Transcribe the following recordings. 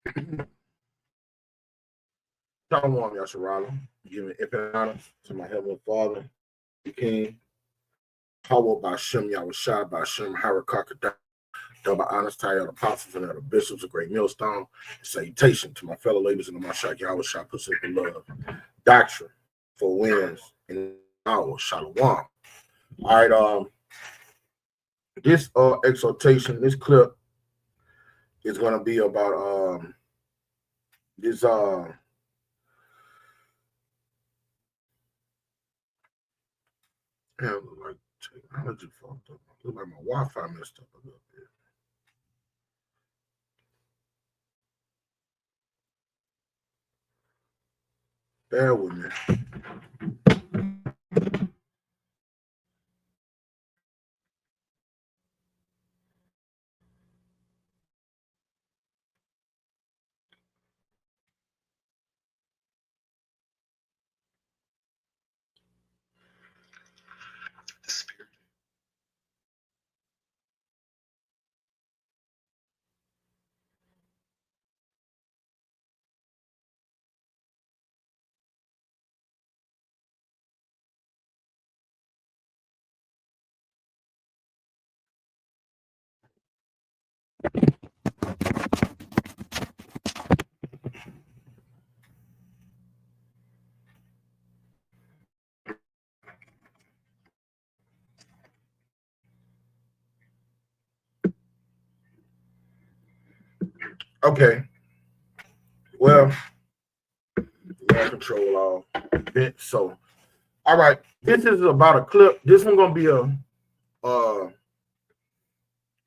Shalom, Yasharala. Giving infinite honor to my heavenly Father, the King. Power by Shem Yahushua, by Shem Harakakada, double honors to all the apostles and the bishops, a great millstone. Salutation to my fellow ladies in the Mashak Yahushua, puts it in love. Doctrine for wins and our Shalom. All right, this exhortation, this clip is gonna be about this yeah, look like technology fucked up. Look like my Wi-Fi messed up a little bit. Bear with me. Okay. Well, control all bit. So, all right. This is about a clip. This one gonna be a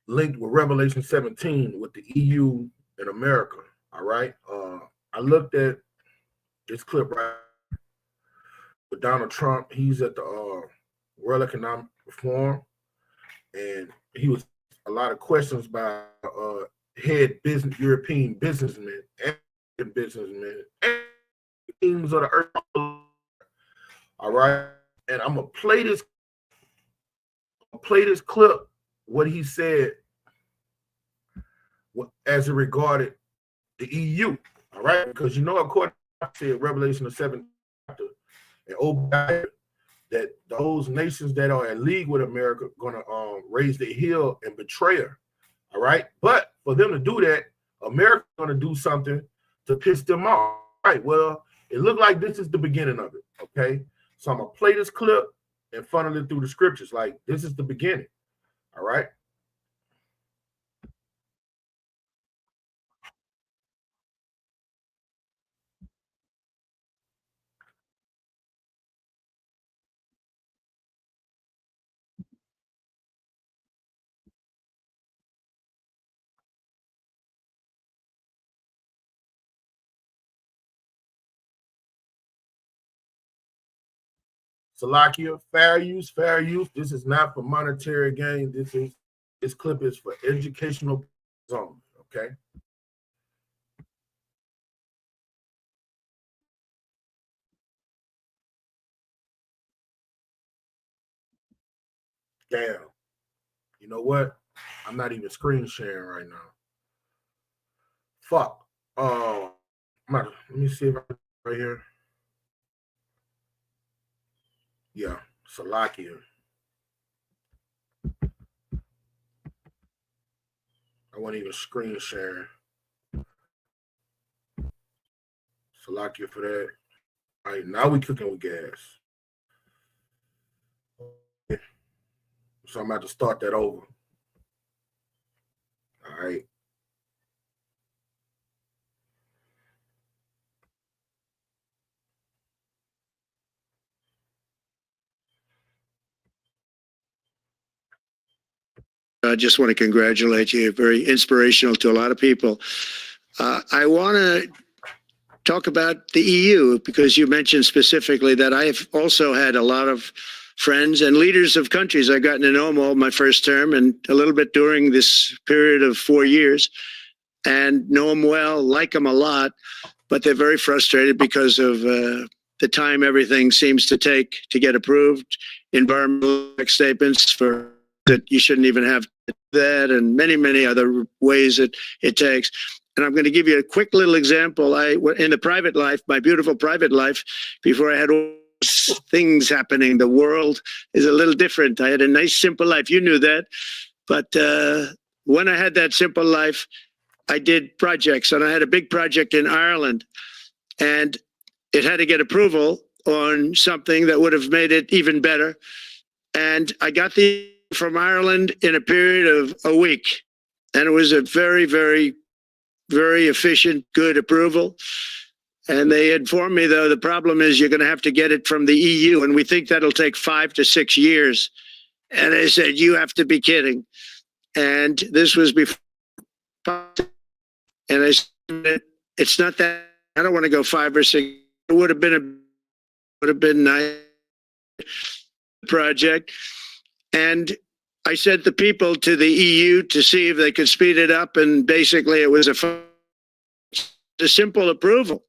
linked with Revelation 17 with the EU and America. All right. I looked at this clip right with Donald Trump. He's at the World Economic Forum, and he was a lot of questions by head business European businessmen and businessmen and kings of the earth. All right, and I'm gonna play this clip. What he said as it regarded the EU. All right, because according to Revelation the 7th chapter and Obadiah, that those nations that are in league with America are gonna raise their heel and betray her. All right, but for them to do that, America's gonna do something to piss them off. All right, well, it looked like this is the beginning of it. Okay, so I'm gonna play this clip and funnel it through the scriptures. Like this is the beginning. All right. Salakia, fair use. This is not for monetary gain. This clip is for educational zone. Okay. Damn. You know what? I'm not even screen sharing right now. Fuck. Let me see if I right here. Yeah, Salakia. I wasn't even screen sharing. Salakia for that. All right, now we cooking with gas. So I'm about to start that over. All right. I just want to congratulate you. Very inspirational to a lot of people. I want to talk about the EU because you mentioned specifically that I've also had a lot of friends and leaders of countries. I've gotten to know them all my first term and a little bit during this period of 4 years, and know them well, like them a lot, but they're very frustrated because of the time everything seems to take to get approved, environmental statements for that you shouldn't even have that, and many other ways that it takes. And I'm going to give you a quick little example. In the private life, my beautiful private life, before I had all these things happening, the world is a little different. I had a nice, simple life. You knew that. But when I had that simple life, I did projects, and I had a big project in Ireland, and it had to get approval on something that would have made it even better. And I got the from Ireland in a period of a week. And it was a very, very, very efficient, good approval. And they informed me, though, the problem is you're going to have to get it from the EU, and we think that'll take 5 to 6 years. And I said, you have to be kidding. And this was before. And I said, it's not that, I don't want to go 5 or 6. It would have been nice project. And I sent the people to the EU to see if they could speed it up. And basically it was a simple approval.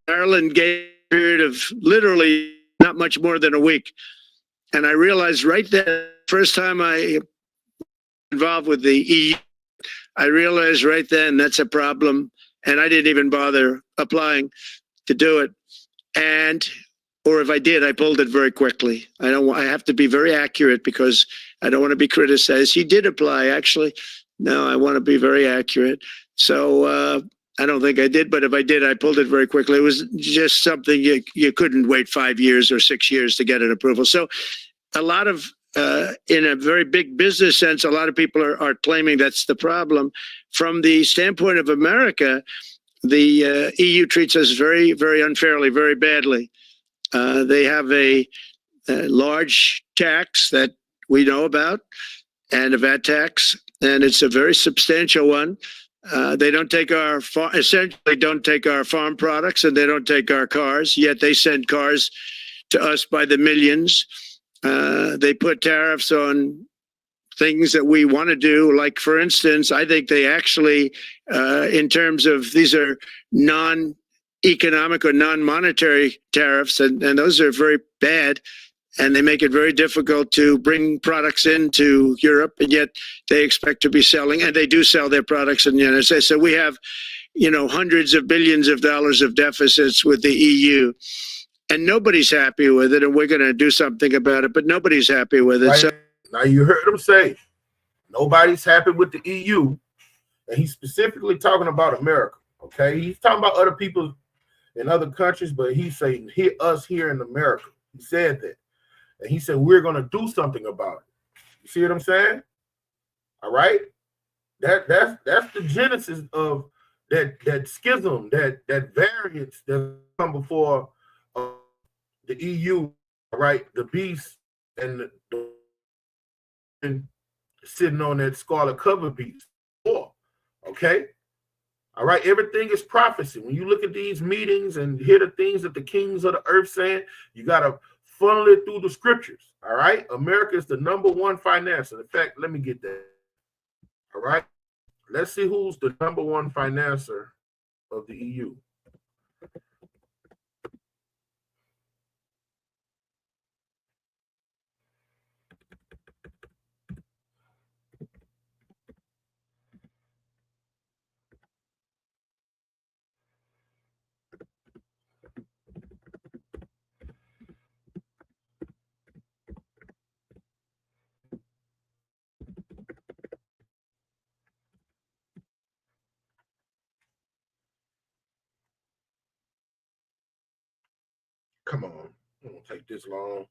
Ireland gave a period of literally not much more than a week. And I realized right there, first time I involved with the EU, I realized right then that's a problem. And I didn't even bother applying to do it. Or if I did, I pulled it very quickly. I have to be very accurate because I don't want to be criticized. He did apply, actually. No, I want to be very accurate. So I don't think I did, but if I did, I pulled it very quickly. It was just something you couldn't wait 5 years or 6 years to get an approval. So a lot of, in a very big business sense, a lot of people are claiming that's the problem. From the standpoint of America, the EU treats us very, very unfairly, very badly. They have a large tax that we know about, and a VAT tax, and it's a very substantial one. They don't take essentially don't take our farm products, and they don't take our cars, yet they send cars to us by the millions. They put tariffs on things that we want to do. Like, for instance, I think they actually, in terms of, these are non-economic or non-monetary tariffs, and those are very bad, and they make it very difficult to bring products into Europe, and yet they expect to be selling, and they do sell their products in the United States. So we have, hundreds of billions of dollars of deficits with the EU, and nobody's happy with it, and we're going to do something about it, but nobody's happy with it. Right. So now you heard him say nobody's happy with the EU, and he's specifically talking about America. Okay, he's talking about other people in other countries, but he's saying us here in America. He said that, and he said we're going to do something about it. You see what I'm saying? All right, that's the genesis of that schism, that variance that come before the EU. All right, the beast and the sitting on that scarlet cover beast. Okay. All right. Everything is prophecy. When you look at these meetings and hear the things that the kings of the earth saying, you got to funnel it through the scriptures. All right. America is the #1 financer. In fact, let me get that. All right. Let's see who's the #1 financer of the EU. Come on. It won't take this long.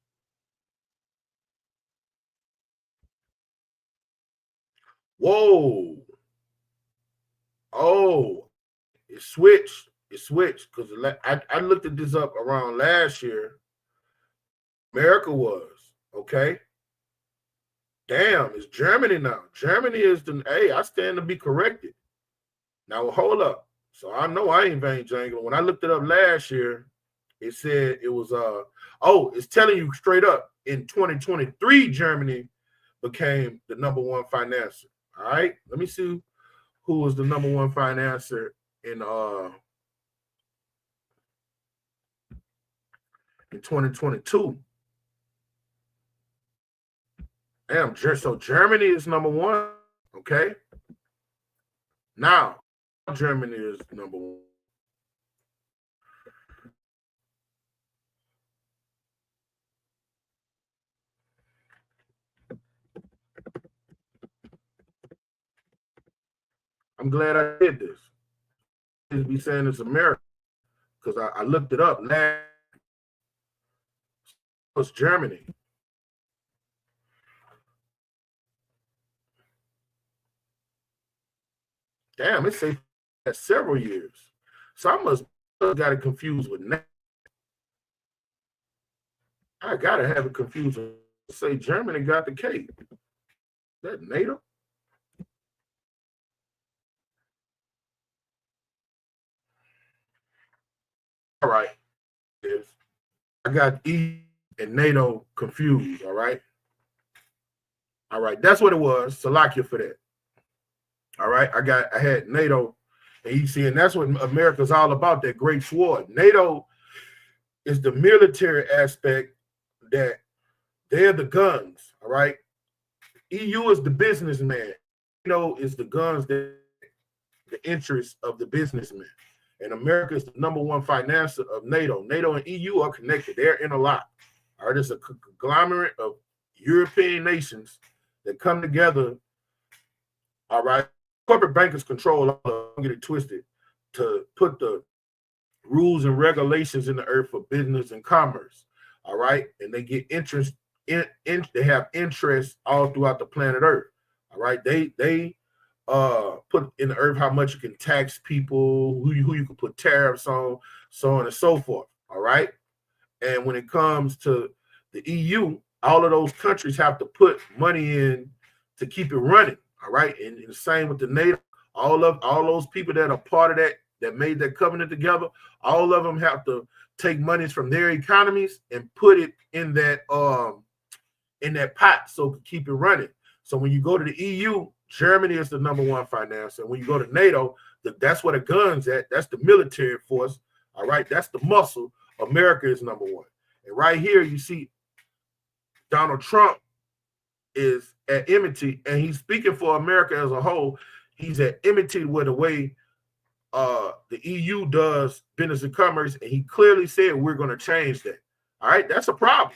Whoa. Oh, it switched. It switched because I looked at this up around last year. America was. Okay. Damn, it's Germany now. Germany is I stand to be corrected. Now, hold up. So I know I ain't vain jangling. When I looked it up last year, it said it was, it's telling you straight up in 2023, Germany became the #1 financer. All right. Let me see who was the #1 financer in 2022. Damn, so Germany is #1. Okay. Now, Germany is number one. I'm glad I did this. Just be saying it's America because I looked it up. Last was Germany. Damn, it say that several years. So I must have got it confused with NATO. I gotta have it confused with say Germany got the cake. Is that NATO? All right. I got E and NATO confused. All right. All right. That's what it was. Salakia for that. All right. I had NATO and EC, and that's what America's all about, that great sword. NATO is the military aspect, that they're the guns. All right. EU is the businessman. NATO is the guns, that the interests of the businessman. And America is the number one financer of NATO. NATO and EU are connected. They're interlocked. All right, it's a conglomerate of European nations that come together. All right, corporate bankers control all of them, don't get it twisted, to put the rules and regulations in the earth for business and commerce. All right, and they get interest in they have interest all throughout the planet Earth. All right, they put in the earth how much you can tax people, who you can put tariffs on, so on and so forth. All right. And when it comes to the EU, all of those countries have to put money in to keep it running. All right. And the same with the NATO, all those people that are part of that made that covenant together, all of them have to take monies from their economies and put it in that pot so to keep it running. So when you go to the EU, Germany is the number one financer. And when you go to NATO, that's where the guns at. That's the military force. All right. That's the muscle. America is number one. And right here, you see Donald Trump is at enmity, and he's speaking for America as a whole. He's at enmity with the way the EU does business and commerce. And he clearly said, we're going to change that. All right. That's a problem.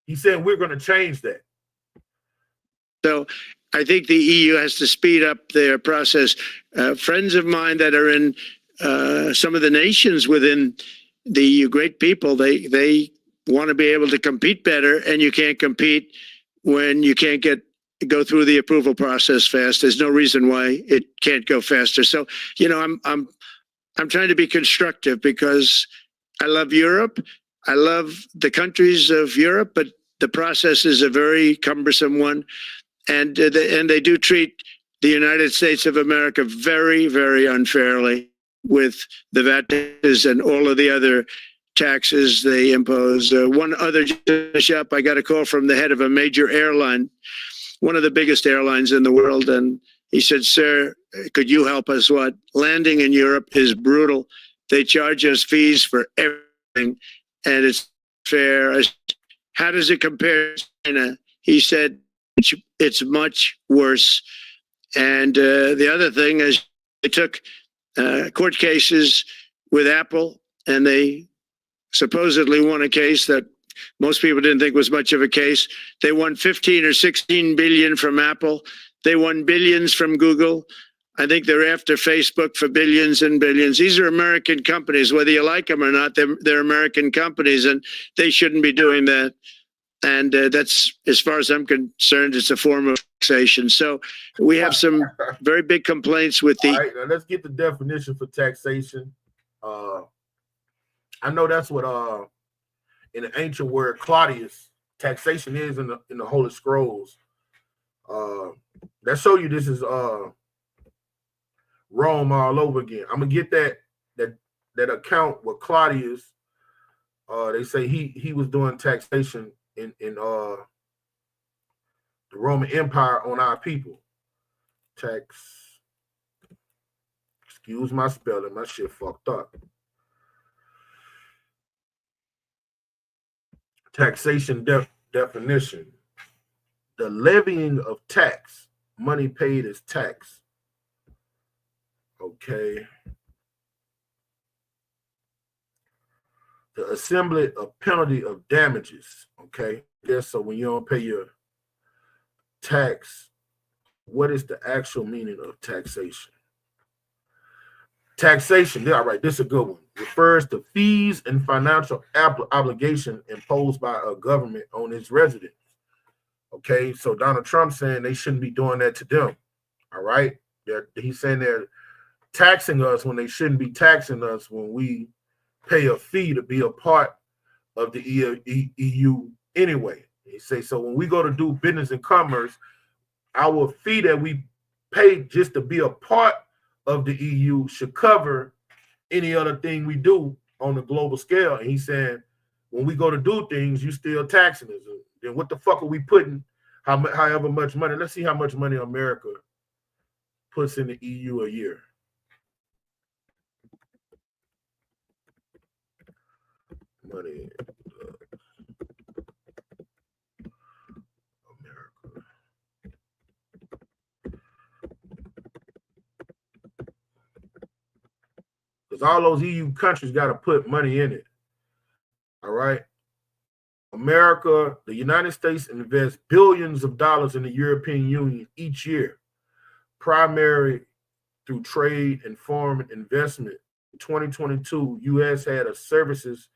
He said, we're going to change that. So I think the EU has to speed up their process. Friends of mine that are in some of the nations within the EU, great people, they want to be able to compete better, and you can't compete when you can't go through the approval process fast. There's no reason why it can't go faster. So, I'm trying to be constructive because I love Europe. I love the countries of Europe, but the process is a very cumbersome one. And they do treat the United States of America very, very unfairly with the VAT and all of the other taxes they impose. One other shop, I got a call from the head of a major airline, one of the biggest airlines in the world, and he said, "Sir, could you help us? What? Landing in Europe is brutal. They charge us fees for everything, and it's fair. How does it compare to China?" He said, it's much worse. And the other thing is they took court cases with Apple, and they supposedly won a case that most people didn't think was much of a case. They won 15 or 16 billion from Apple. They won billions from Google. I think they're after Facebook for billions and billions. These are American companies, whether you like them or not. They're American companies, and they shouldn't be doing that. And that's, as far as I'm concerned, it's a form of taxation. So we have some very big complaints with the. All right, now let's get the definition for taxation. I know that's what in the ancient word Claudius, taxation is in the Holy Scrolls. That show you this is Rome all over again. I'm gonna get that account with Claudius. They say he was doing taxation in the Roman Empire on our people. Excuse my spelling, my shit fucked up. Taxation definition: the levying of tax, money paid as tax. Okay. The assembly of penalty of damages. Okay. Yes. So when you don't pay your tax, what is the actual meaning of taxation? Taxation, yeah, all right, this is a good one. Refers to fees and financial obligation imposed by a government on its residents. Okay, so Donald Trump saying they shouldn't be doing that to them. All right, he's saying they're taxing us when they shouldn't be taxing us when we pay a fee to be a part of the EU anyway. He say so when we go to do business and commerce, our fee that we pay just to be a part of the EU should cover any other thing we do on the global scale. And he's saying, when we go to do things, you still taxing us. Then what the fuck are we putting? However much money? Let's see how much money America puts in the EU a year. Money, America. Because all those EU countries got to put money in it. All right. America, the United States invests billions of dollars in the European Union each year, primary through trade and foreign investment. In 2022, U.S. had a services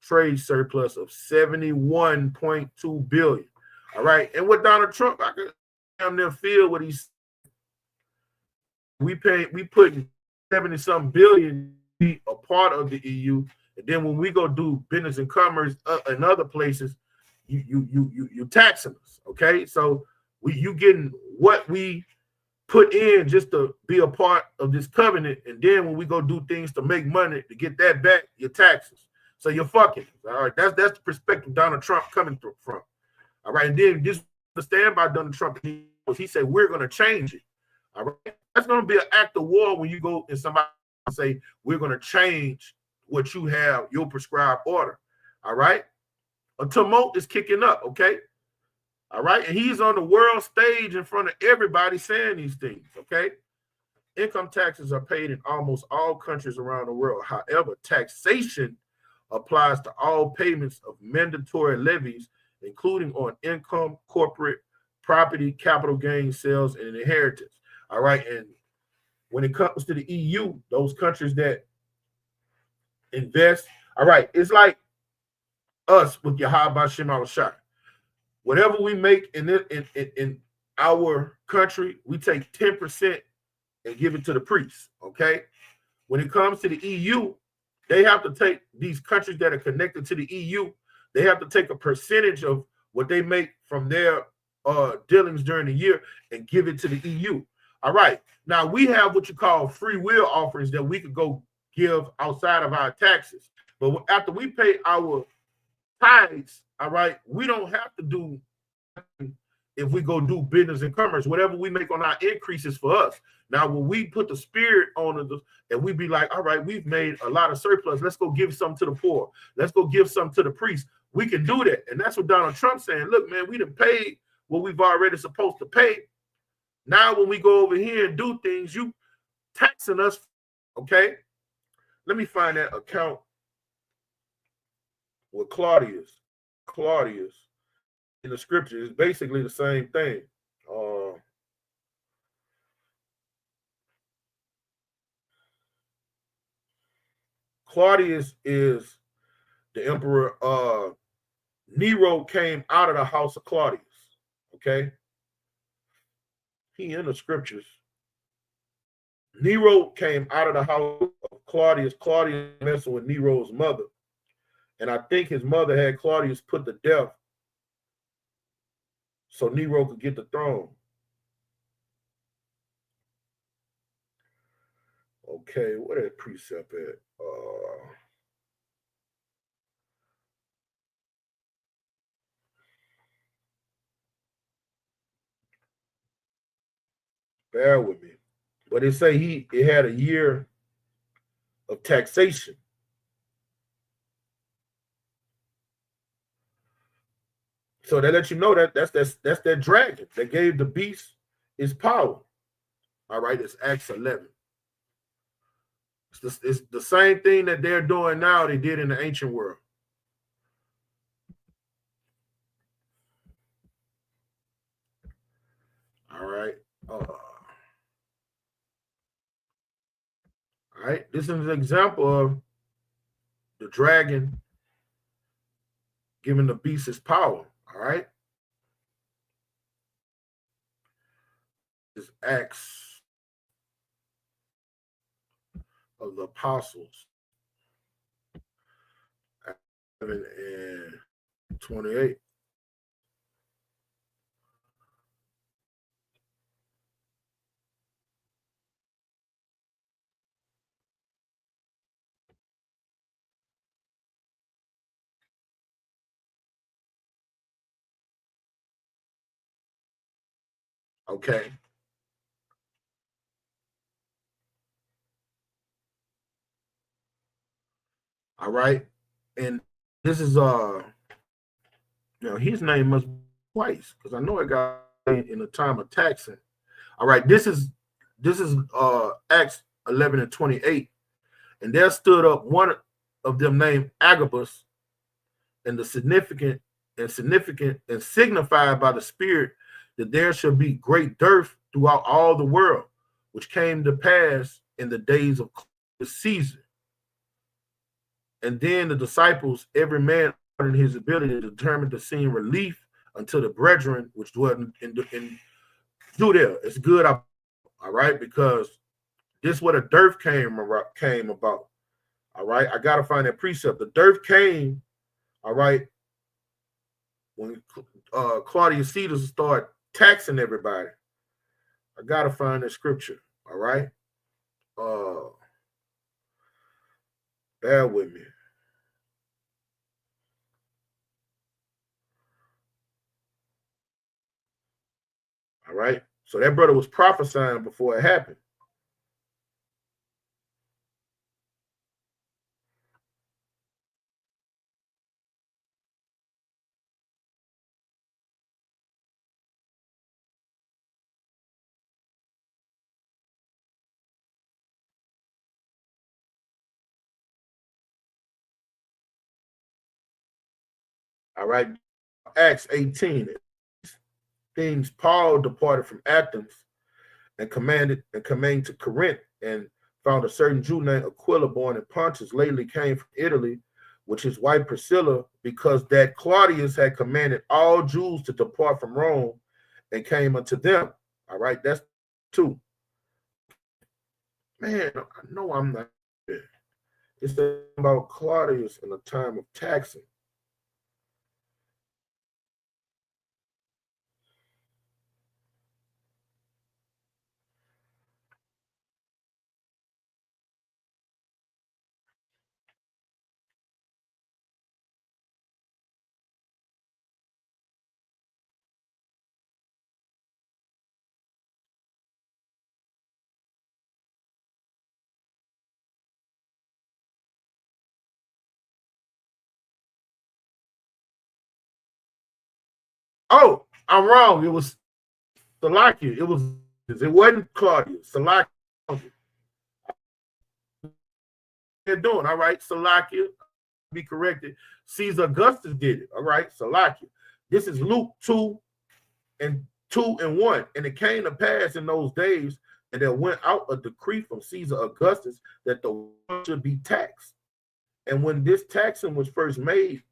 trade surplus of $71.2 billion. All right. And with Donald Trump, I could damn near feel what he's we putting 70-something billion to be a part of the EU. And then when we go do business and commerce in other places, you taxing us. Okay. So you getting what we put in just to be a part of this covenant, and then when we go do things to make money to get that back, your taxes. So you're fucking. All right, that's the perspective Donald Trump coming from. All right, and then just understand by Donald Trump, he said we're going to change it. All right, that's going to be an act of war when you go and somebody say we're going to change what you have, your prescribed order. All right, a tumult is kicking up. Okay. All right. And he's on the world stage in front of everybody saying these things. Okay. Income taxes are paid in almost all countries around the world. However, taxation applies to all payments of mandatory levies, including on income, corporate, property, capital gains, sales, and inheritance. All right. And when it comes to the EU, those countries that invest, all right, it's like us with Yahweh Bashem al-Shai. Whatever we make in our country, we take 10% and give it to the priests. Okay. When it comes to the EU, they have to take these countries that are connected to the EU. They have to take a percentage of what they make from their dealings during the year and give it to the EU. All right. Now we have what you call free will offerings that we could go give outside of our taxes. But after we pay our tithes, all right, we don't have to do if we go do business and commerce. Whatever we make on our increases for us. Now, when we put the spirit on it and we be like, all right, we've made a lot of surplus. Let's go give some to the poor. Let's go give some to the priests. We can do that. And that's what Donald Trump's saying. Look, man, we done paid what we've already supposed to pay. Now, when we go over here and do things, you taxing us. Okay. Let me find that account with Claudius in the scripture is basically the same thing. Claudius is the emperor. Nero came out of the house of Claudius. Okay, he in the scriptures. Nero came out of the house of Claudius. Claudius messing with Nero's mother. And I think his mother had Claudius put to death so Nero could get the throne. Okay, where that precept at? Bear with me. But it say it had a year of taxation. So they let you know that's that dragon that gave the beast its power. All right, it's Acts 11. It's the same thing that they're doing now they did in the ancient world. All right. All right. This is an example of the dragon giving the beast his power. All right. This Acts of the Apostles, 7 and 28. Okay. All right. And this is his name must be twice because I know it got in the time of taxing. All right, this is Acts 11 and 28. And there stood up one of them named Agabus, and signified by the Spirit that there shall be great dearth throughout all the world, which came to pass in the days of Caesar. And then the disciples, every man in his ability, determined to send relief unto the brethren which dwelt in Judea. It's good, all right, because this is what a dearth came about. All right, I gotta find that precept. The dearth came, all right, when Claudius Caesar started taxing everybody. I gotta find that scripture. All right, bear with me. All right, so that brother was prophesying before it happened. All right, Acts 18. Things Paul departed from Athens and came to Corinth and found a certain Jew named Aquila, born in Pontus, lately came from Italy, with his wife Priscilla, because that Claudius had commanded all Jews to depart from Rome, and came unto them. All right, that's 2. Man, I know I'm not there. It's about Claudius in the time of taxing. Oh, I'm wrong. It was Salakia. It wasn't Claudius. Salakia. They're doing all right. Salakia, be corrected. Caesar Augustus did it. All right, Salakia. This is Luke 2 and 1. And it came to pass in those days, and there went out a decree from Caesar Augustus that the world should be taxed. And when this taxing was first made,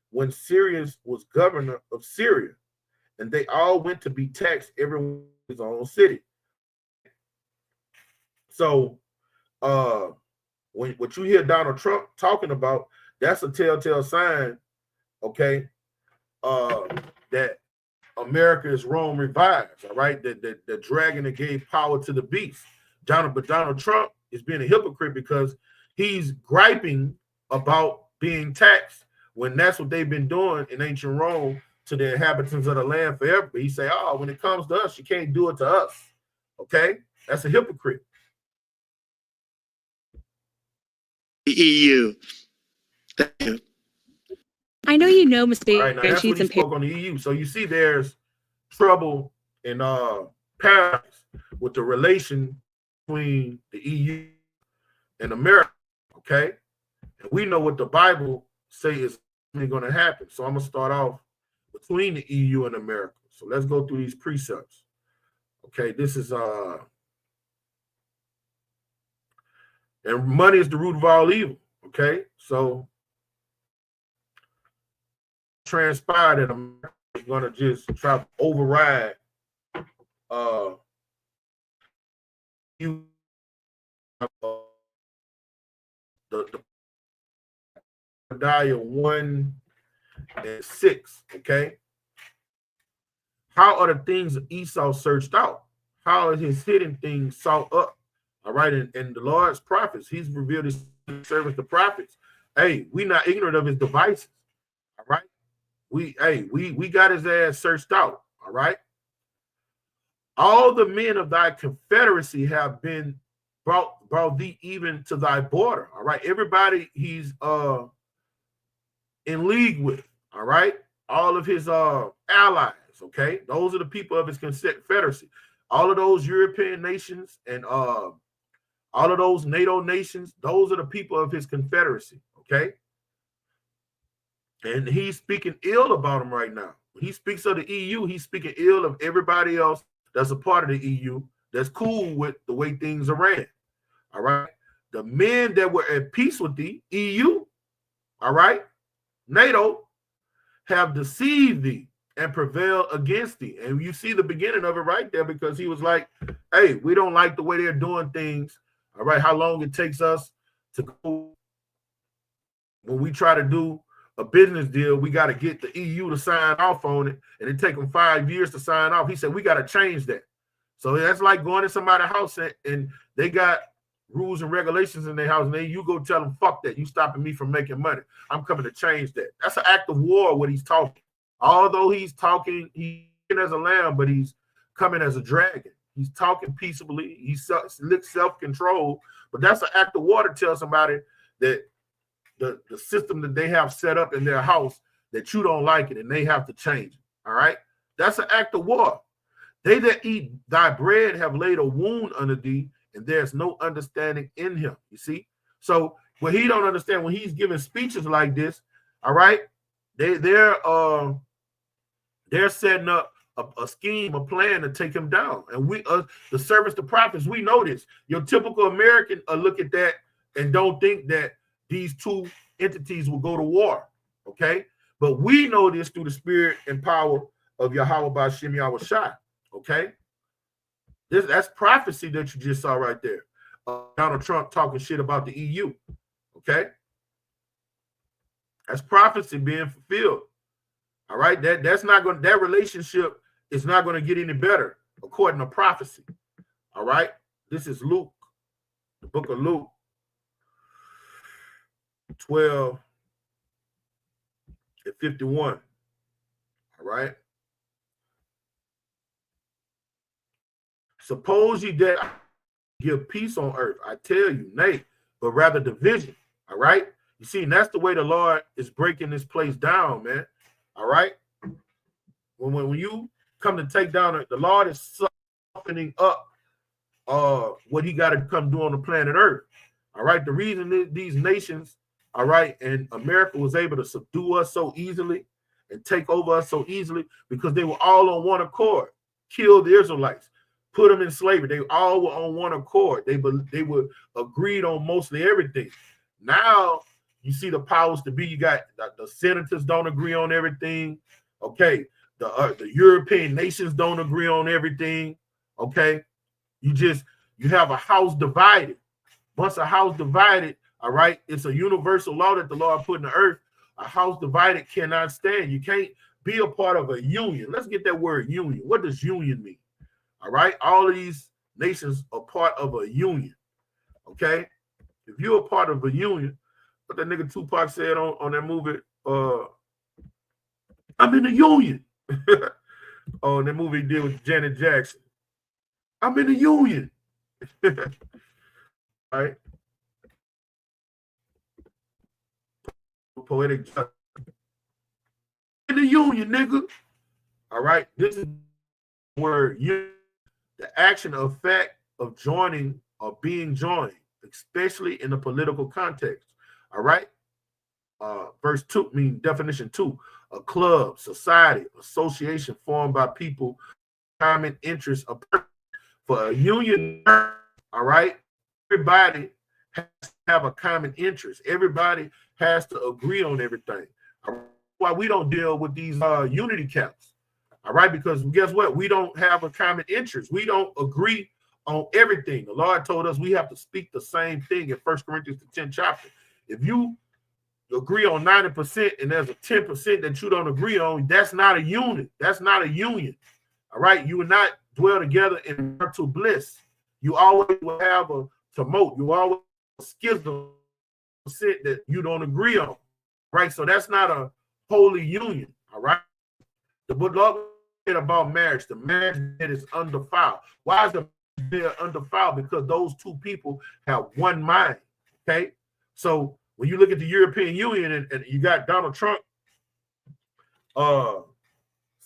when Syrius was governor of Syria, and they all went to be taxed, everyone in his own city. So when what you hear Donald Trump talking about, that's a telltale sign, okay, that America is Rome revived, all right? The dragon that gave power to the beast. But Donald Trump is being a hypocrite because he's griping about being taxed when that's what they've been doing in ancient Rome to the inhabitants of the land forever. But he say, oh, when it comes to us, you can't do it to us. Okay? That's a hypocrite. The EU. Thank you. I know you know mistakes. Right, now that's when he spoke on the EU. So you see there's trouble in Paris with the relation between the EU in America, okay? And we know what the Bible say is going to happen. So I'm going to start off between the EU and America. So let's go through these precepts. Okay, this is and money is the root of all evil. Okay, so transpired that America is going to just try to override you the Obadiah 1 and 6. Okay, how are the things of Esau searched out? How are his hidden things sought up? All right, and the Lord's prophets, he's revealed his servants, the prophets. Hey, we not ignorant of his devices. All right, we got his ass searched out. All right, all the men of thy confederacy have been brought thee even to thy border. All right, everybody he's in league with. All right, all of his allies. Okay, those are the people of his confederacy. All of those European nations and all of those NATO nations, those are the people of his confederacy. Okay, and he's speaking ill about them right now. When he speaks of the EU, he's speaking ill of everybody else that's a part of the EU that's cool with the way things are ran. All right, the men that were at peace with the EU, all right, NATO, have deceived thee and prevail against thee. And you see the beginning of it right there, because he was like, hey, we don't like the way they're doing things. All right, how long it takes us to go when we try to do a business deal, we got to get the EU to sign off on it, and it take them 5 years to sign off. He said, we got to change that. So that's like going to somebody's house and they got rules and regulations in their house, and then you go tell them, fuck that, you stopping me from making money. I'm coming to change that. That's an act of war, what he's talking. Although he's talking, he's as a lamb, but he's coming as a dragon. He's talking peaceably. He's self-control, but that's an act of war to tell somebody that the system that they have set up in their house, that you don't like it and they have to change it. All right, that's an act of war. They that eat thy bread have laid a wound under thee, and there's no understanding in him. You see, so what he don't understand when he's giving speeches like this, all right, they're setting up a scheme, a plan to take him down. And we, the servants, the prophets, we know this. Your typical American look at that and don't think that these two entities will go to war, okay? But we know this through the spirit and power of Yahweh Ba'Shem Yahushua, okay? That's prophecy that you just saw right there. Donald Trump talking shit about the EU, okay? That's prophecy being fulfilled. All right, that's not going. That relationship is not going to get any better according to prophecy. All right, this is Luke, the book of Luke, 12 and 51. All right. Suppose ye that give peace on earth, I tell you, nay, but rather division. All right. You see, and that's the way the Lord is breaking this place down, man. All right. When you come to take down the Lord is softening up what he got to come do on the planet Earth. All right. The reason these nations, all right, and America was able to subdue us so easily and take over us so easily because they were all on one accord, killed the Israelites, put them in slavery. They all were on one accord. They were agreed on mostly everything. Now you see the powers to be. You got the senators don't agree on everything. Okay, the European nations don't agree on everything. Okay, you have a house divided. Once a house divided, all right, it's a universal law that the Lord put in the earth. A house divided cannot stand. You can't be a part of a union. Let's get that word union. What does union mean? All right, all of these nations are part of a union. Okay, if you're a part of a union, what that nigga Tupac said on that movie, I'm in the union. Oh, that movie he did with Janet Jackson. I'm in the union. All right. Poetic justice. In the union, nigga. All right. This is where the action or fact of joining or being joined. especially in the political context. All right. Verse 2 means definition 2: a club, society, association formed by people, common interest, for a union. All right. Everybody has to have a common interest. Everybody has to agree on everything. Why we don't deal with these unity camps. All right, because guess what? We don't have a common interest. We don't agree on everything. The Lord told us we have to speak the same thing in 1 Corinthians, the 10th chapter. If you agree on 90% and there's a 10% that you don't agree on, that's not a unit. That's not a union. All right, you will not dwell together in marital bliss. You always will have a tumult. You always have a schism that you don't agree on. Right, so that's not a holy union. All right, the book about marriage, the marriage that is undefiled. Why is the marriage undefiled? Because those two people have one mind. Okay, so when you look at the European Union and you got Donald Trump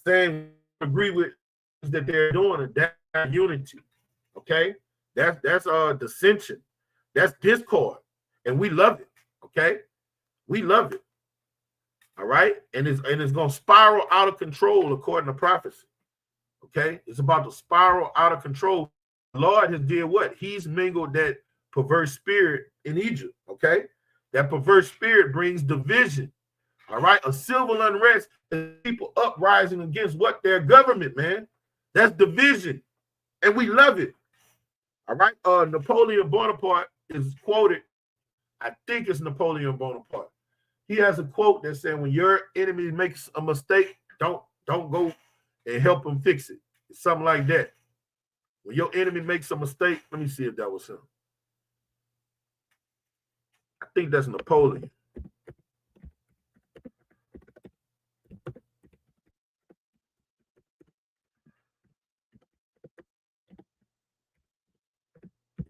saying agree with that they're doing, and that's unity. Okay, that's dissension, that's discord, and we love it. Okay, we love it. All right, and it's gonna spiral out of control according to prophecy. Okay, it's about to spiral out of control. The Lord has did what? He's mingled that perverse spirit in Egypt. Okay, that perverse spirit brings division. All right, a civil unrest and people uprising against what? Their government, man. That's division, and we love it. All right, Napoleon Bonaparte is quoted. I think it's Napoleon Bonaparte. He has a quote that said, when your enemy makes a mistake, don't go and help him fix it. It's something like that. When your enemy makes a mistake, let me see if that was him. I think that's Napoleon.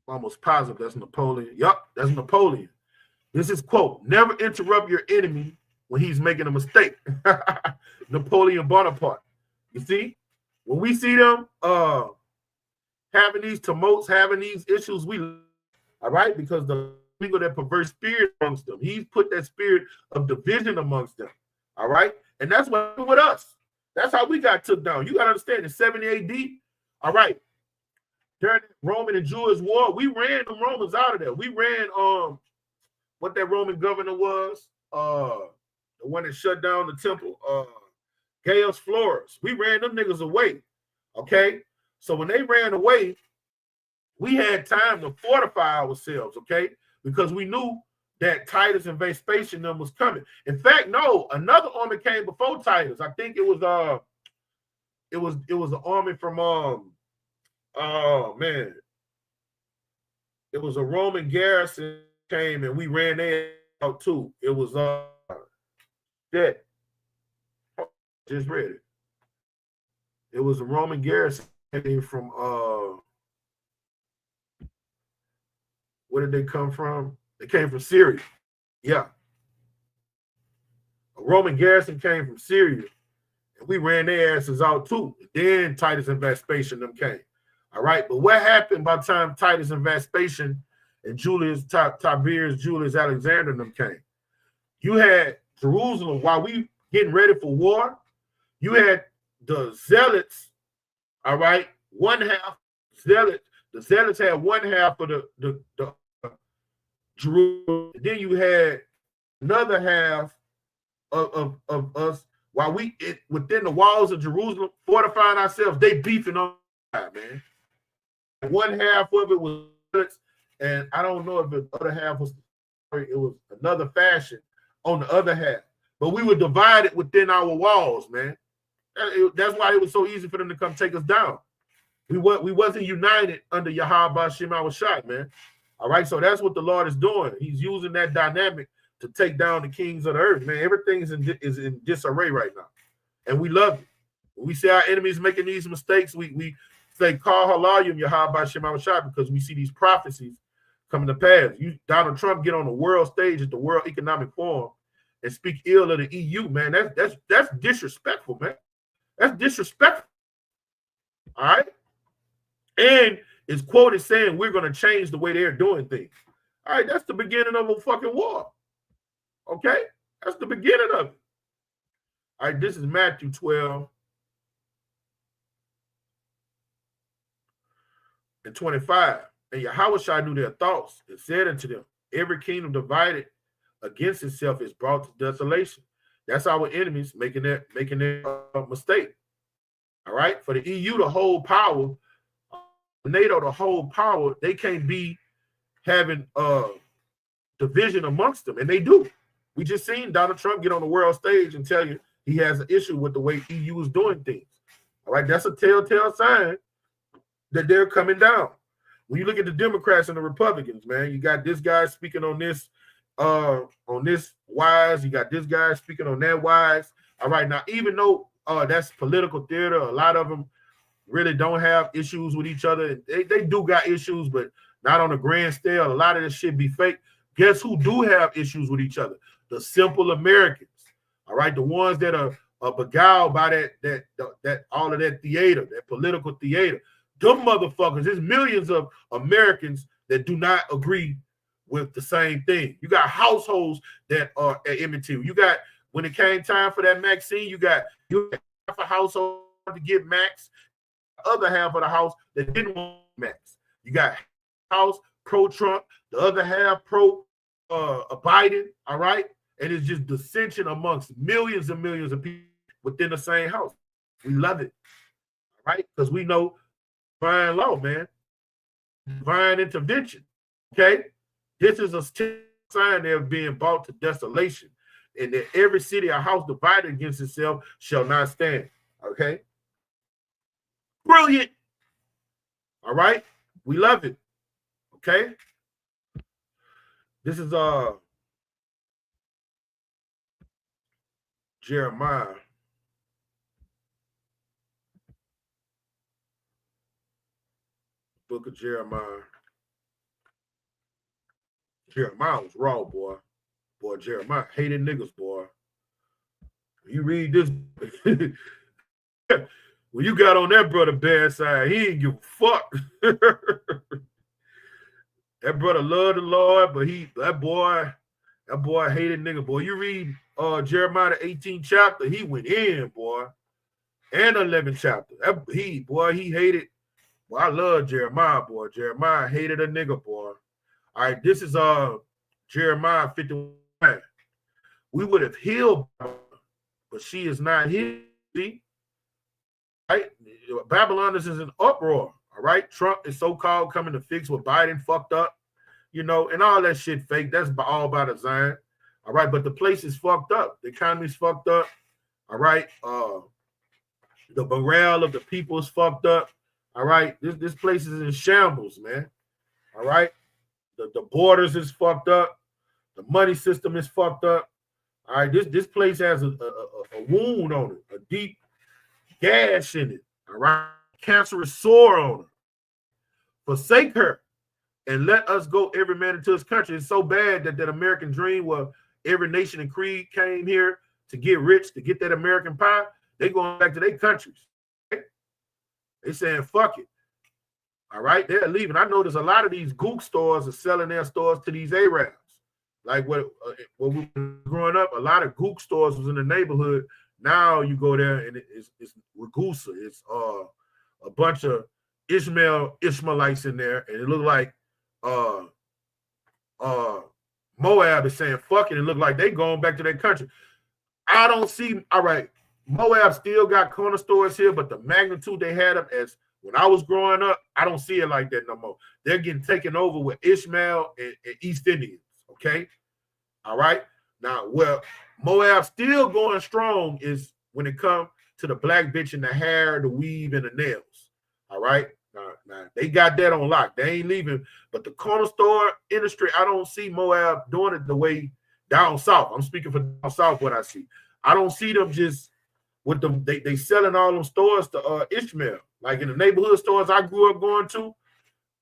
Almost positive that's Napoleon. Yup, that's Napoleon. This is quote: never interrupt your enemy when he's making a mistake. Napoleon Bonaparte. You see, when we see them having these tumults, having these issues, we all right, because the people that perverse spirit amongst them, he's put that spirit of division amongst them. All right, and that's what with us. That's how we got took down. You got to understand in 70 AD. All right, during the Roman and Jewish war, we ran the Romans out of there. We ran what that Roman governor was, the one that shut down the temple, Gaius Florus. We ran them niggas away. Okay, so when they ran away, we had time to fortify ourselves. Okay, because we knew that Titus and Vespasian them was coming. In fact, no, another army came before Titus. I think it was an army from oh man, it was a Roman garrison came and we ran there out too. It was that just read it. It was a Roman garrison came from where did they come from? They came from Syria. Yeah. A Roman garrison came from Syria and we ran their asses out too. Then Titus and Vespasian them came. All right, but what happened by the time Titus and Vespasian and Tiberius, Julius Alexander and them came? You had Jerusalem while we getting ready for war. You had the zealots, all right, one half zealots. The zealots had one half of the Jerusalem. Then you had another half of us while we within the walls of Jerusalem fortifying ourselves. They beefing on man. One half of it was, and I don't know if the other half was, it was another fashion on the other half. But we were divided within our walls, man. That's why it was so easy for them to come take us down. We wasn't united under Yahweh Shem Awashai, man. All right, so that's what the Lord is doing. He's using that dynamic to take down the kings of the earth, man. Everything is in disarray right now, and we love it. When we see our enemies making these mistakes, we say, call halayim Yahweh Shem Awashai, because we see these prophecies coming to pass. Donald Trump get on the world stage at the World Economic Forum and speak ill of the EU, man. That's disrespectful, man. That's disrespectful. All right. And it's quoted saying we're going to change the way they're doing things. All right, that's the beginning of a fucking war. Okay? That's the beginning of it. All right, this is Matthew 12 and 25. And Yahweh knew their thoughts and said unto them, every kingdom divided against itself is brought to desolation. That's our enemies making their mistake. All right, for the EU to hold power, NATO to hold power, they can't be having division amongst them, and they do. We just seen Donald Trump get on the world stage and tell you he has an issue with the way EU is doing things. All right, that's a telltale sign that they're coming down. When you look at the Democrats and the Republicans, man, you got this guy speaking on this wise, you got this guy speaking on that wise. All right, now even though that's political theater, a lot of them really don't have issues with each other. They do got issues, but not on a grand scale. A lot of this shit be fake. Guess who do have issues with each other? The simple Americans. All right, the ones that are beguiled by that all of that theater, that political theater. Them motherfuckers, there's millions of Americans that do not agree with the same thing. You got households that are at enmity. You got, when it came time for that vaccine, you got half a household to get Max, the other half of the house that didn't want Max. You got house pro-Trump, the other half pro Biden, all right? And it's just dissension amongst millions and millions of people within the same house. We love it, right? Because we know divine law, man. Divine intervention, okay? This is a sign they're being brought to desolation, and that every city or house divided against itself shall not stand, okay? Brilliant, all right? We love it, okay? This is Jeremiah. Book of Jeremiah. Jeremiah was raw, boy. Boy, Jeremiah hated niggas, boy. You read this. When you got on that brother bad side, he didn't give a fuck. That brother loved the Lord, but that boy hated nigga, boy. You read Jeremiah the 18th chapter, he went in, boy. And 11th chapter. He hated. Boy, I love Jeremiah, boy. Jeremiah hated a nigga, boy. All right, this is Jeremiah 51. We would have healed, but she is not healed. See? Right? Babylon is in an uproar. All right, Trump is so-called coming to fix what Biden fucked up, you know, and all that shit fake. That's all by design. All right, but the place is fucked up. The economy's fucked up. All right, the morale of the people is fucked up. All right, this place is in shambles, man. All right, the borders is fucked up. The money system is fucked up. All right, this place has a wound on it, a deep gash in it. All right, cancerous sore on it. Forsake her and let us go every man into his country. It's so bad that American dream where every nation and creed came here to get rich, to get that American pie, they going back to their countries. They saying, fuck it. All right, they're leaving. I notice a lot of these gook stores are selling their stores to these Arabs. Like when we were growing up, a lot of gook stores was in the neighborhood. Now you go there and it's Ragusa. It's a bunch of Ishmaelites in there, and it looked like Moab is saying fuck it. It looked like they going back to their country. I don't see. All right, Moab still got corner stores here, but the magnitude they had them as when I was growing up, I don't see it like that no more. They're getting taken over with Ishmael and East Indians. Okay, all right. Now, where Moab still going strong is when it comes to the black bitch and the hair, the weave, and the nails. All right. Now they got that on lock. They ain't leaving. But the corner store industry, I don't see Moab doing it the way down south. I'm speaking for down south. What I see, I don't see them just with them. They selling all them stores to Ishmael, like in the neighborhood stores I grew up going to.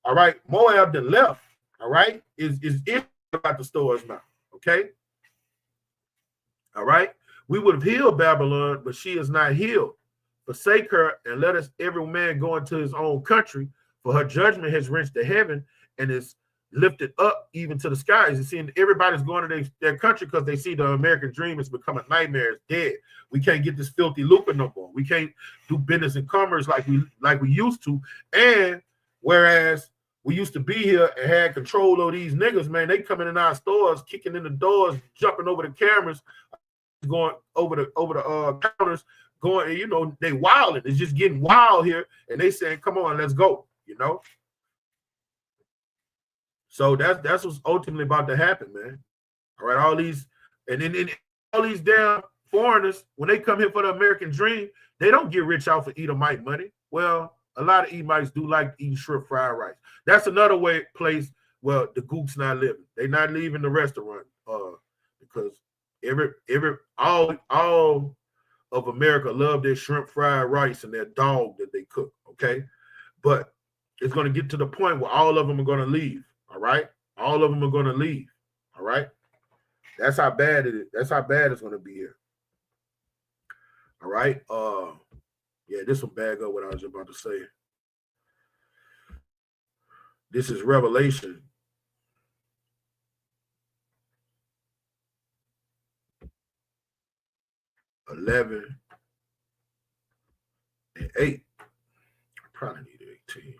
All right, Moab then left. All right, is about the stores now. Okay. All right, we would have healed Babylon, but she is not healed. Forsake her and let us every man go into his own country, for her judgment has reached to heaven, and is lifted up even to the skies. You see, everybody's going to their country because they see the American dream is becoming a nightmare. It's dead. We can't get this filthy lucre no more. We can't do business and commerce like we used to. And whereas we used to be here and had control of these niggas, man, they coming in our stores, kicking in the doors, jumping over the cameras, going over the counters, going, you know, they wilding. It's just getting wild here, and they saying, "Come on, let's go," you know. So that's what's ultimately about to happen, man. All right, all these and then all these damn foreigners, when they come here for the American dream, they don't get rich off of Edomite money. Well, a lot of Edomites do like eating shrimp fried rice. That's another place where the gooks not living. They not leaving the restaurant because all of America love their shrimp fried rice and their dog that they cook. Okay, but it's going to get to the point where all of them are going to leave. All right, all of them are going to leave. All right, that's how bad it is. That's how bad it's going to be here. All right. Yeah, this will bag up what I was about to say. This is Revelation. (11 and 8). I probably need 18.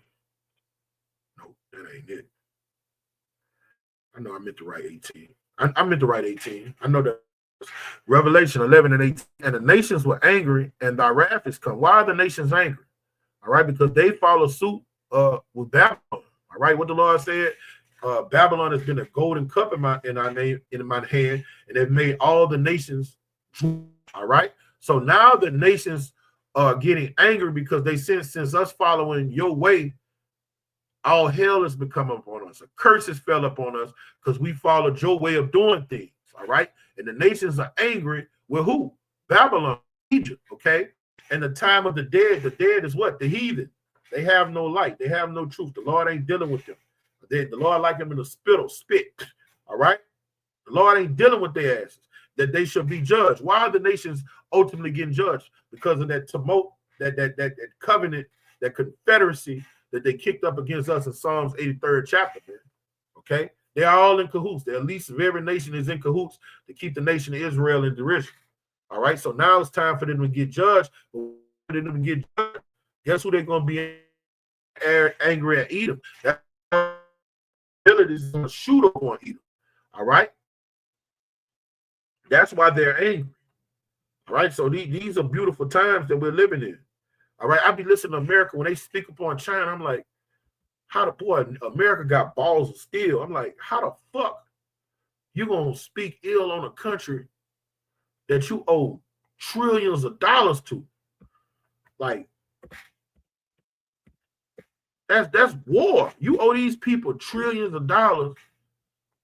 No, that ain't it. I know I meant to write 18. I meant to write 18. I know that. Revelation 11 and 18. And the nations were angry, and thy wrath is come. Why are the nations angry? All right, because they follow suit with Babylon. All right, what the Lord said, Babylon has been a golden cup in my hand, and they've made all the nations drunk. All right, so now the nations are getting angry because they since us following your way, all hell has become upon us. A curse has fell upon us because we followed your way of doing things. All right, and the nations are angry with who? Babylon, Egypt. Okay, and the time of the dead is what? The heathen. They have no light. They have no truth. The Lord ain't dealing with them. The Lord like them in the spit. All right, the Lord ain't dealing with their asses. That they should be judged. Why are the nations ultimately getting judged? Because of that tumult, that covenant, that confederacy that they kicked up against us in Psalms 83rd chapter, man. Okay? They are all in cahoots. The least of every nation is in cahoots to keep the nation of Israel in derision. All right? So now it's time for them to get judged. For them to get judged, guess who they're going to be angry at? Edom. That ability is going to shoot up on Edom. All right? That's why they're angry. All right, so these are beautiful times that we're living in. All right, I be listening to America when they speak upon China. I'm like, how the boy America got balls of steel? I'm like, how the fuck you gonna speak ill on a country that you owe trillions of dollars to? Like, that's war. You owe these people trillions of dollars.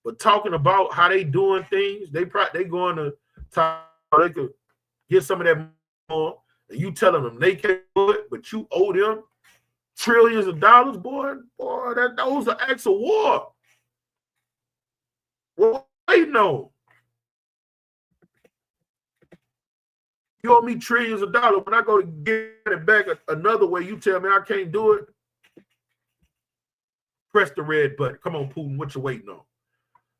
But talking about how they doing things, they going to talk, they could get some of that more, and you telling them they can't do it, but you owe them trillions of dollars, boy, those are acts of war. Well, you know, you owe me trillions of dollars. When I go to get it back another way, you tell me I can't do it. Press the red button. Come on, Putin, what you waiting on?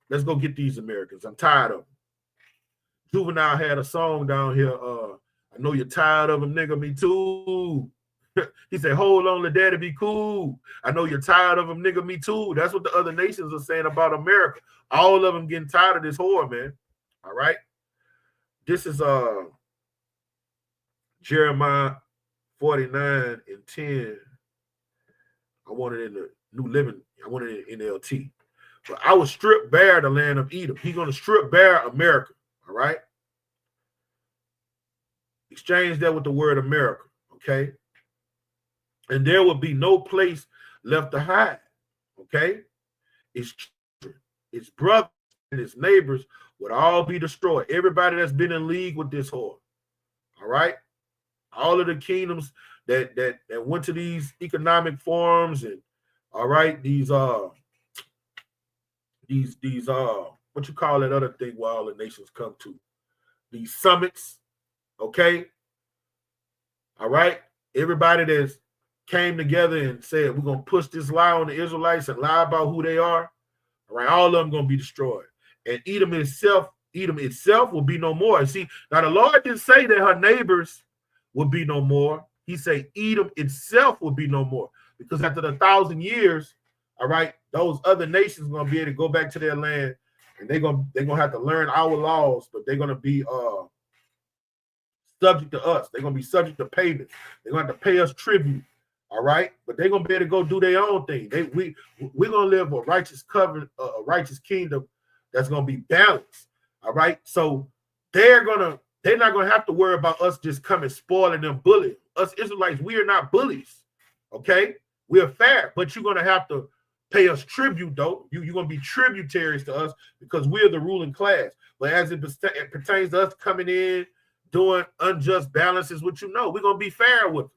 Let's go get these Americans. I'm tired of them. Juvenile had a song down here. I know you're tired of them, nigga. Me too. He said, hold on, let daddy be cool. I know you're tired of them, nigga. Me too. That's what the other nations are saying about America. All of them getting tired of this whore, man. All right. This is Jeremiah 49 and 10. I want it in the New Living. I want it in NLT. But I will strip bare the land of Edom. He's going to strip bare America. All right. Exchange that with the word America. Okay. And there will be no place left to hide. Okay. His children, his brothers, and his neighbors would all be destroyed. Everybody that's been in league with this whore. All right. All of the kingdoms that went to these economic forums and all right, these what you call that other thing where all the nations come to? These summits, okay? All right? Everybody that's came together and said, we're going to push this lie on the Israelites and lie about who they are, All right, all of them gonna be destroyed, and Edom itself will be no more. And see, now the Lord didn't say that her neighbors will be no more. He said Edom itself will be no more, because after the 1,000 years, all right, those other nations are gonna be able to go back to their land, and they're gonna have to learn our laws, but they're gonna be subject to us. They're gonna be subject to payment. They're gonna have to pay us tribute. All right, but they're gonna be able to go do their own thing. We're gonna live a righteous covenant, a righteous kingdom that's gonna be balanced. All right, so they're not gonna have to worry about us just coming spoiling them, bullying us Israelites. We are not bullies. Okay, we are fair, but you're gonna have to pay us tribute, though. You're gonna be tributaries to us because we're the ruling class. But as it pertains to us coming in doing unjust balances, what you know, we're gonna be fair with them.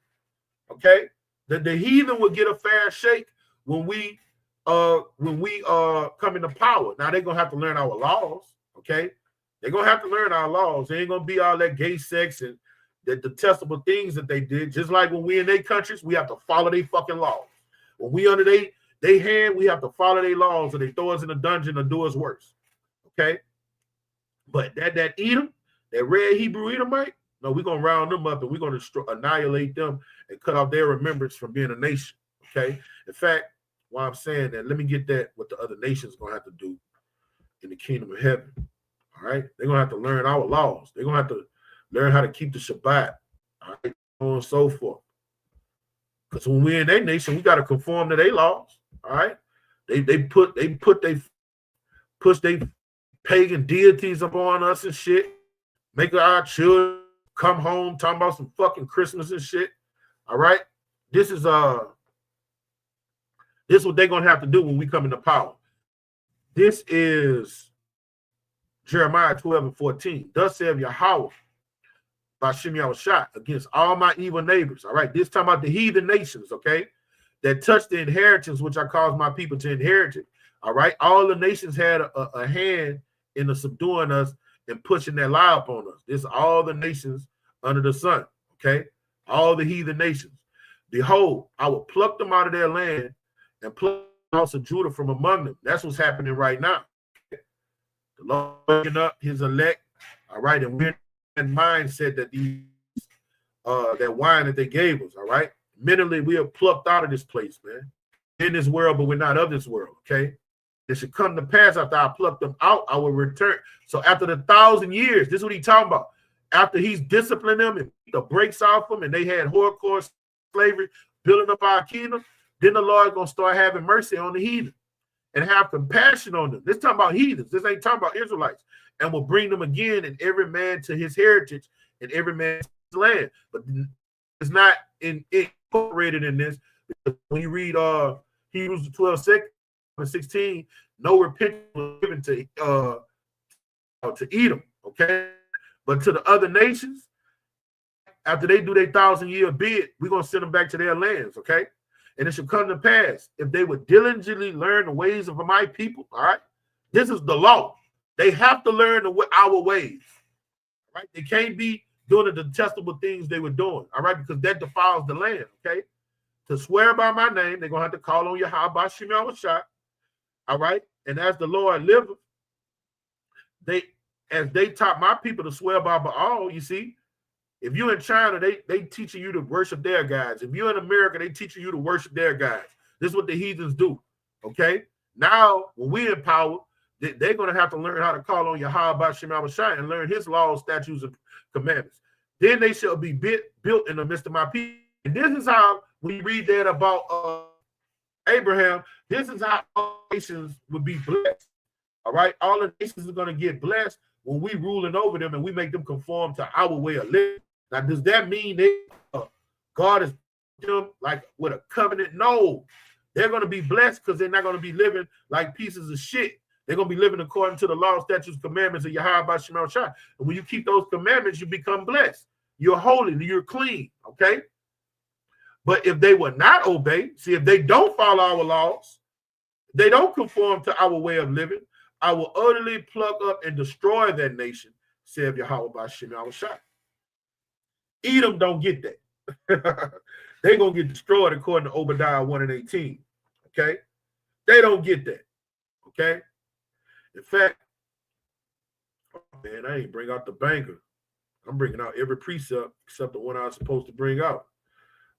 Okay. The heathen will get a fair shake when we come into power. Now they're gonna have to learn our laws, okay? They're gonna have to learn our laws. They ain't gonna be all that gay sex and the detestable things that they did. Just like when we in their countries, we have to follow their fucking laws. When we under they hand, we have to follow their laws, or they throw us in a dungeon or do us worse. Okay. But that Edom, that red Hebrew Edomite, no, we're gonna round them up and we're gonna annihilate them and cut off their remembrance from being a nation. Okay. In fact, while I'm saying that, let me get that what the other nations gonna have to do in the kingdom of heaven. All right, they're gonna have to learn our laws. They're gonna have to learn how to keep the Shabbat. All right, so on and so forth. Because when we're in their nation, we got to conform to their laws. All right, they push their pagan deities upon us and shit. Make our children come home talking about some fucking Christmas and shit. All right, this is what they're gonna have to do when we come into power. This is Jeremiah 12:14. Thus saith Yahweh by Shem Yahushua against all my evil neighbors. All right, this time about the heathen nations, okay, that touched the inheritance which I caused my people to inherit it. All right, all the nations had a hand in the subduing us and pushing their lie upon us. This is all the nations under the sun, okay, all the heathen nations. Behold, I will pluck them out of their land and pluck the house of Judah from among them. That's what's happening right now. The Lord waking up his elect, all right, and we're in mindset that that wine that they gave us, all right. Mentally, we are plucked out of this place, man. In this world, but we're not of this world, okay. It should come to pass after I pluck them out, I will return. So after the 1,000 years, this is what he's talking about. After he's disciplined them and the breaks off them, and they had hardcore slavery, building up our kingdom, then the Lord gonna start having mercy on the heathen and have compassion on them. This talking about heathens. This ain't talking about Israelites. And will bring them again, and every man to his heritage and every man to his land. But it's not incorporated in this. Because when you read Hebrews 12:16, no repentance was given to Edom, okay? But to the other nations, after they do their 1,000-year bid, we're gonna send them back to their lands, okay? And it shall come to pass if they would diligently learn the ways of my people. All right, this is the law. They have to learn our ways. Right? They can't be doing the detestable things they were doing. All right, because that defiles the land. Okay, to swear by my name, they're gonna have to call on Yahweh Shem Yahushua. All right, and as the Lord liveth, as they taught my people to swear by Baal. You see. If you're in China, they teaching you to worship their gods. If you're in America, they teaching you to worship their gods. This is what the heathens do. Okay. Now, when we're in power, they're going to have to learn how to call on Yahweh Shem Yahushua and learn his laws, statutes, and commandments. Then they shall be built in the midst of my people. And this is how we read that about Abraham. This is how all nations would be blessed. All right. All the nations are going to get blessed when we ruling over them and we make them conform to our way of living. Now, does that mean God is them like with a covenant? No, they're going to be blessed because they're not going to be living like pieces of shit. They're going to be living according to the law, statutes, commandments of Yahweh Shem Yahushua. And when you keep those commandments, you become blessed. You're holy, you're clean, okay? But if they will not obey, see, if they don't follow our laws, they don't conform to our way of living, I will utterly pluck up and destroy that nation, saith Yahweh by Shem Yahushua. Edom don't get that. They're going to get destroyed according to Obadiah 1:18. Okay? They don't get that. Okay? In fact, oh, man, I ain't bring out the banger. I'm bringing out every precept except the one I was supposed to bring out.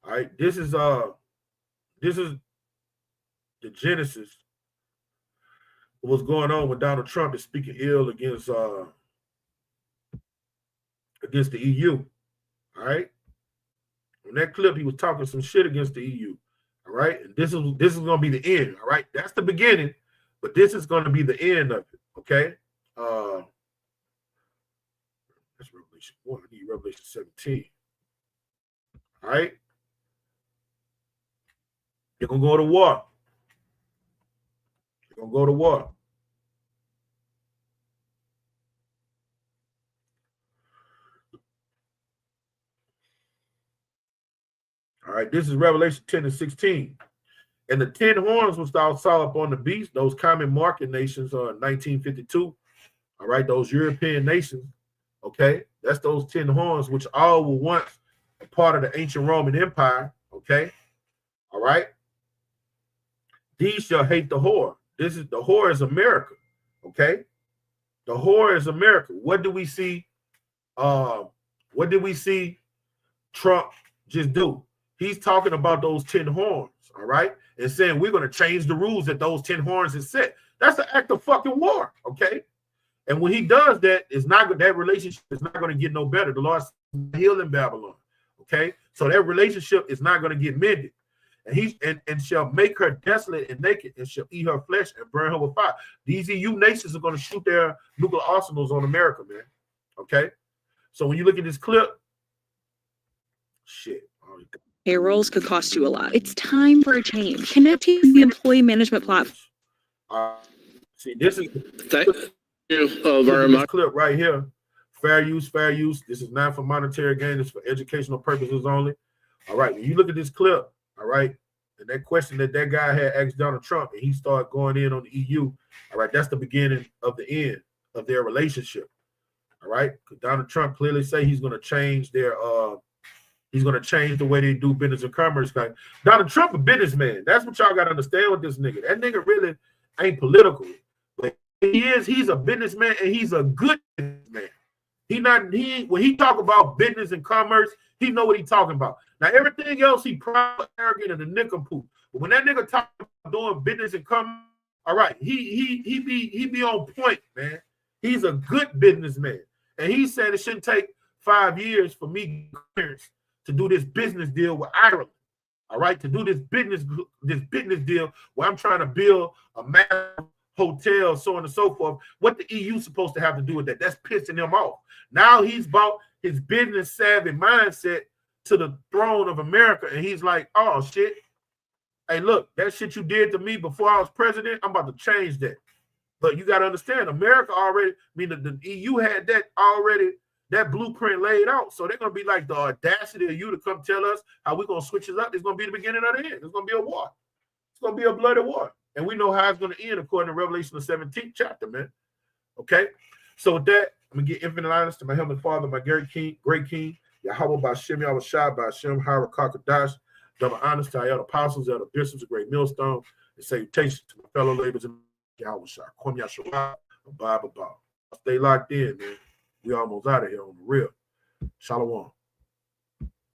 All right, this is the genesis of what's going on when Donald Trump is speaking ill against the EU. All right, in that clip he was talking some shit against the EU. All right, and this is going to be the end. All right, that's the beginning, but this is going to be the end of it. Okay, that's Revelation 1. I need Revelation 17. All right, you're gonna go to war. You're gonna go to war. All right, this is Revelation 10 and 16. And the 10 horns which thou saw upon the beast, those common market nations are 1952. All right, those European nations. Okay, that's those 10 horns which all were once a part of the ancient Roman Empire. Okay, all right. These shall hate the whore. The whore is America. Okay, the whore is America. What do we see? What did we see Trump just do? He's talking about those 10 horns, all right, and saying we're going to change the rules that those 10 horns have set. That's an act of fucking war, okay? And when he does that, that relationship is not going to get no better. The Lord's healing Babylon, okay? So that relationship is not going to get mended. And shall make her desolate and naked, and shall eat her flesh and burn her with fire. These EU nations are going to shoot their nuclear arsenals on America, man. Okay? So when you look at this clip, shit. Payrolls could cost you a lot. It's time for a change. Connect to the employee management platform. See, this is Thank you very this much. clip right here. Fair use, fair use. This is not for monetary gain. It's for educational purposes only. All right. When you look at this clip, all right, and that question that guy had asked Donald Trump, and he started going in on the EU. All right, that's the beginning of the end of their relationship. All right, because Donald Trump clearly say he's going to change their he's going to change the way they do business and commerce. Donald Trump a businessman. That's what y'all got to understand with this nigga. That nigga really ain't political, but he's a businessman, and he's a good businessman. When he talk about business and commerce, he know what he talking about. Now everything else he proud, arrogant, and a nincompoop. But when that nigga talk about doing business and commerce, all right, he be on point, man. He's a good businessman, and he said it shouldn't take 5 years for me to do this business deal with Ireland. All right, to do this business deal where I'm trying to build a massive hotel, so on and so forth. What the EU supposed to have to do with that? That's pissing him off. Now he's brought his business savvy mindset to the throne of America, and he's like, oh shit. Hey, look, that shit you did to me before I was president, I'm about to change that. But you got to understand, America already, the EU had that already, that blueprint laid out. So they're going to be like, the audacity of you to come tell us how we're going to switch it up. It's going to be the beginning of the end. It's going to be a war. It's going to be a bloody war. And we know how it's going to end according to Revelation, the 17th chapter, man. Okay? So with that, I'm going to get infinite honest to my Heavenly Father, my great King, Yahweh Bashem, Yahweh Shai Bashem, Hara Kakadash, double honest to all the apostles, all the bishops, a great millstone, and salutations to my fellow laborers in Yahweh Shai. Kwam Yahshua, Abba. Stay locked in, man. We almost out of here on the real. Shalom.